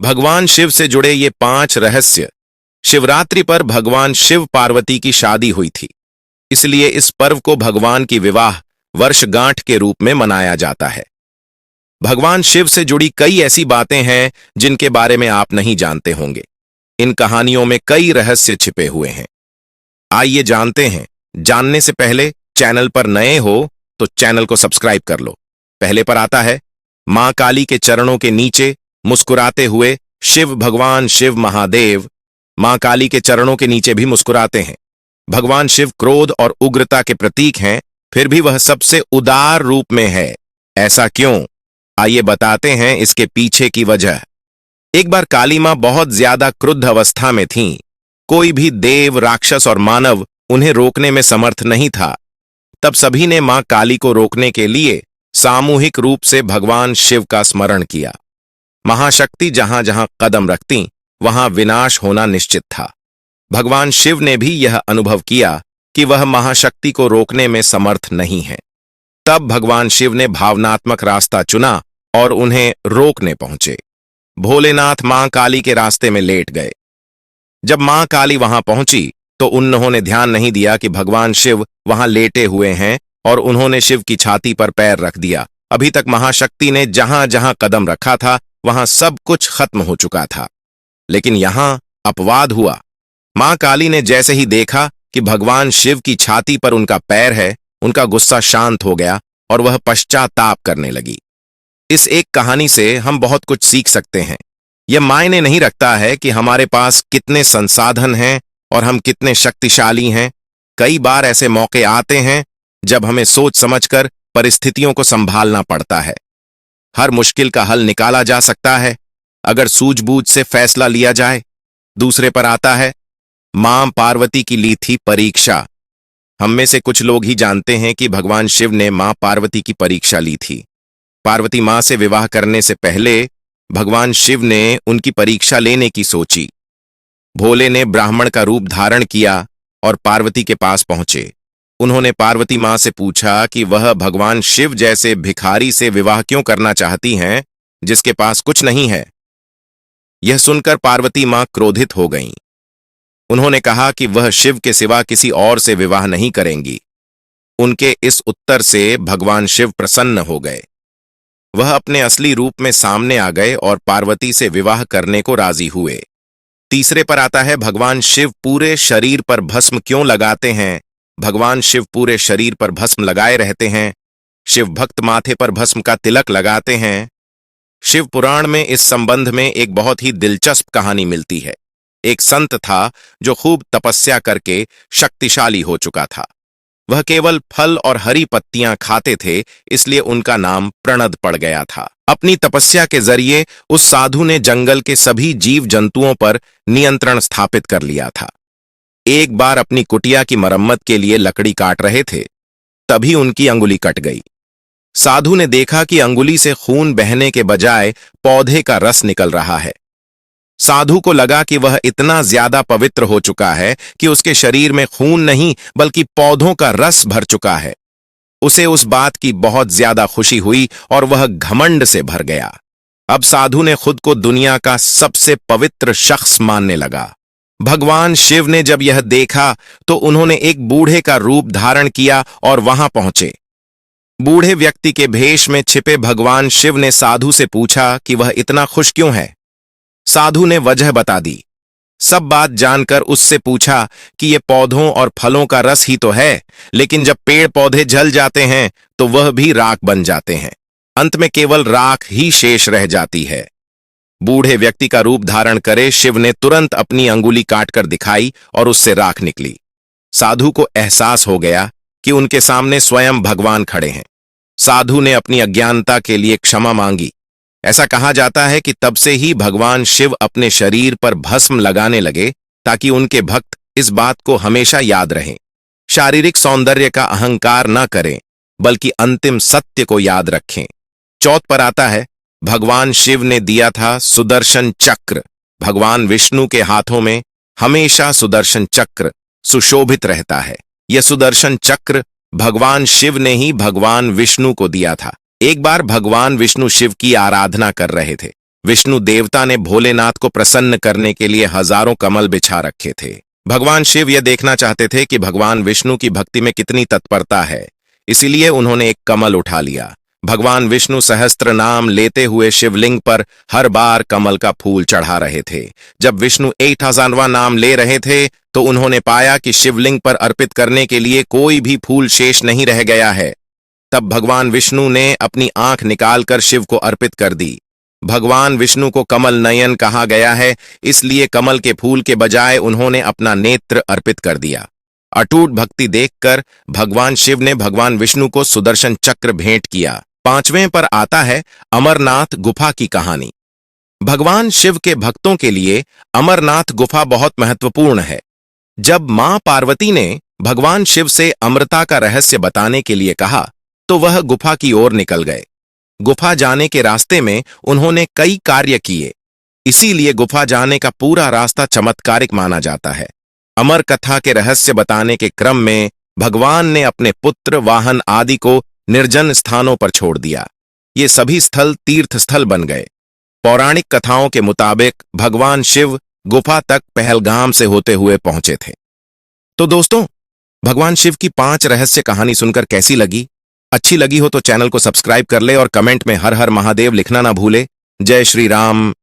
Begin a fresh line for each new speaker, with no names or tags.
भगवान शिव से जुड़े ये 5 रहस्य। शिवरात्रि पर भगवान शिव पार्वती की शादी हुई थी, इसलिए इस पर्व को भगवान की विवाह वर्षगांठ के रूप में मनाया जाता है। भगवान शिव से जुड़ी कई ऐसी बातें हैं जिनके बारे में आप नहीं जानते होंगे। इन कहानियों में कई रहस्य छिपे हुए हैं। आइए जानते हैं। जानने से पहले चैनल पर नए हो तो चैनल को सब्सक्राइब कर लो। पहले पर आता है, मां काली के चरणों के नीचे मुस्कुराते हुए शिव भगवान शिव महादेव मां काली के चरणों के नीचे भी मुस्कुराते हैं। भगवान शिव क्रोध और उग्रता के प्रतीक हैं, फिर भी वह सबसे उदार रूप में है। ऐसा क्यों? आइए बताते हैं इसके पीछे की वजह। एक बार काली मां बहुत ज्यादा क्रुद्ध अवस्था में थीं। कोई भी देव, राक्षस और मानव उन्हें रोकने में समर्थ नहीं था। तब सभी ने मां काली को रोकने के लिए सामूहिक रूप से भगवान शिव का स्मरण किया। महाशक्ति जहां जहां कदम रखती वहां विनाश होना निश्चित था। भगवान शिव ने भी यह अनुभव किया कि वह महाशक्ति को रोकने में समर्थ नहीं है। तब भगवान शिव ने भावनात्मक रास्ता चुना और उन्हें रोकने पहुंचे। भोलेनाथ मां काली के रास्ते में लेट गए। जब मां काली वहां पहुंची तो उन्होंने ध्यान नहीं दिया कि भगवान शिव वहां लेटे हुए हैं और उन्होंने शिव की छाती पर पैर रख दिया। अभी तक महाशक्ति ने जहां जहां कदम रखा था वहां सब कुछ खत्म हो चुका था, लेकिन यहां अपवाद हुआ। मां काली ने जैसे ही देखा कि भगवान शिव की छाती पर उनका पैर है, उनका गुस्सा शांत हो गया और वह पश्चाताप करने लगी। इस एक कहानी से हम बहुत कुछ सीख सकते हैं। यह मायने नहीं रखता है कि हमारे पास कितने संसाधन हैं और हम कितने शक्तिशाली हैं। कई बार ऐसे मौके आते हैं जब हमें सोच समझकर परिस्थितियों को संभालना पड़ता है। हर मुश्किल का हल निकाला जा सकता है अगर सूझबूझ से फैसला लिया जाए। दूसरे पर आता है, मां पार्वती की ली थी परीक्षा। हम में से कुछ लोग ही जानते हैं कि भगवान शिव ने मां पार्वती की परीक्षा ली थी। पार्वती मां से विवाह करने से पहले भगवान शिव ने उनकी परीक्षा लेने की सोची। भोले ने ब्राह्मण का रूप धारण किया और पार्वती के पास पहुंचे। उन्होंने पार्वती मां से पूछा कि वह भगवान शिव जैसे भिखारी से विवाह क्यों करना चाहती हैं, जिसके पास कुछ नहीं है। यह सुनकर पार्वती मां क्रोधित हो गईं। उन्होंने कहा कि वह शिव के सिवा किसी और से विवाह नहीं करेंगी। उनके इस उत्तर से भगवान शिव प्रसन्न हो गए। वह अपने असली रूप में सामने आ गए और पार्वती से विवाह करने को राजी हुए। तीसरे पर आता है, भगवान शिव पूरे शरीर पर भस्म क्यों लगाते हैं। भगवान शिव पूरे शरीर पर भस्म लगाए रहते हैं। शिव भक्त माथे पर भस्म का तिलक लगाते हैं। शिव पुराण में इस संबंध में एक बहुत ही दिलचस्प कहानी मिलती है। एक संत था जो खूब तपस्या करके शक्तिशाली हो चुका था। वह केवल फल और हरी पत्तियां खाते थे, इसलिए उनका नाम प्रणद पड़ गया था। अपनी तपस्या के जरिए उस साधु ने जंगल के सभी जीव जंतुओं पर नियंत्रण स्थापित कर लिया था। एक बार अपनी कुटिया की मरम्मत के लिए लकड़ी काट रहे थे, तभी उनकी अंगुली कट गई। साधु ने देखा कि अंगुली से खून बहने के बजाय पौधे का रस निकल रहा है। साधु को लगा कि वह इतना ज्यादा पवित्र हो चुका है कि उसके शरीर में खून नहीं बल्कि पौधों का रस भर चुका है। उसे उस बात की बहुत ज्यादा खुशी हुई और वह घमंड से भर गया। अब साधु ने खुद को दुनिया का सबसे पवित्र शख्स मानने लगा। भगवान शिव ने जब यह देखा तो उन्होंने एक बूढ़े का रूप धारण किया और वहां पहुंचे। बूढ़े व्यक्ति के भेष में छिपे भगवान शिव ने साधु से पूछा कि वह इतना खुश क्यों है। साधु ने वजह बता दी। सब बात जानकर उससे पूछा कि ये पौधों और फलों का रस ही तो है, लेकिन जब पेड़ पौधे जल जाते हैं तो वह भी राख बन जाते हैं। अंत में केवल राख ही शेष रह जाती है। बूढ़े व्यक्ति का रूप धारण करे शिव ने तुरंत अपनी अंगुली काटकर दिखाई और उससे राख निकली। साधु को एहसास हो गया कि उनके सामने स्वयं भगवान खड़े हैं। साधु ने अपनी अज्ञानता के लिए क्षमा मांगी। ऐसा कहा जाता है कि तब से ही भगवान शिव अपने शरीर पर भस्म लगाने लगे ताकि उनके भक्त इस बात को हमेशा याद रहें। शारीरिक सौंदर्य का अहंकार न करें, बल्कि अंतिम सत्य को याद रखें। चौथ पर आता है, भगवान शिव ने दिया था सुदर्शन चक्र। भगवान विष्णु के हाथों में हमेशा सुदर्शन चक्र सुशोभित रहता है। यह सुदर्शन चक्र भगवान शिव ने ही भगवान विष्णु को दिया था। एक बार भगवान विष्णु शिव की आराधना कर रहे थे। विष्णु देवता ने भोलेनाथ को प्रसन्न करने के लिए हजारों कमल बिछा रखे थे। भगवान शिव यह देखना चाहते थे कि भगवान विष्णु की भक्ति में कितनी तत्परता है, इसीलिए उन्होंने एक कमल उठा लिया। भगवान विष्णु सहस्त्र नाम लेते हुए शिवलिंग पर हर बार कमल का फूल चढ़ा रहे थे। जब विष्णु 8000वां नाम ले रहे थे तो उन्होंने पाया कि शिवलिंग पर अर्पित करने के लिए कोई भी फूल शेष नहीं रह गया है। तब भगवान विष्णु ने अपनी आंख निकालकर शिव को अर्पित कर दी। भगवान विष्णु को कमल नयन कहा गया है, इसलिए कमल के फूल के बजाय उन्होंने अपना नेत्र अर्पित कर दिया। अटूट भक्ति देखकर भगवान शिव ने भगवान विष्णु को सुदर्शन चक्र भेंट किया। 5वें पर आता है अमरनाथ गुफा की कहानी। भगवान शिव के भक्तों के लिए अमरनाथ गुफा बहुत महत्वपूर्ण है। जब मां पार्वती ने भगवान शिव से अमृता का रहस्य बताने के लिए कहा तो वह गुफा की ओर निकल गए। गुफा जाने के रास्ते में उन्होंने कई कार्य किए, इसीलिए गुफा जाने का पूरा रास्ता चमत्कारिक माना जाता है। अमर कथा के रहस्य बताने के क्रम में भगवान ने अपने पुत्र, वाहन आदि को निर्जन स्थानों पर छोड़ दिया। ये सभी स्थल तीर्थ स्थल बन गए। पौराणिक कथाओं के मुताबिक भगवान शिव गुफा तक पहलगाम से होते हुए पहुंचे थे। तो दोस्तों, भगवान शिव की 5 रहस्य कहानी सुनकर कैसी लगी? अच्छी लगी हो तो चैनल को सब्सक्राइब कर ले और कमेंट में हर हर महादेव लिखना ना भूले। जय श्री राम।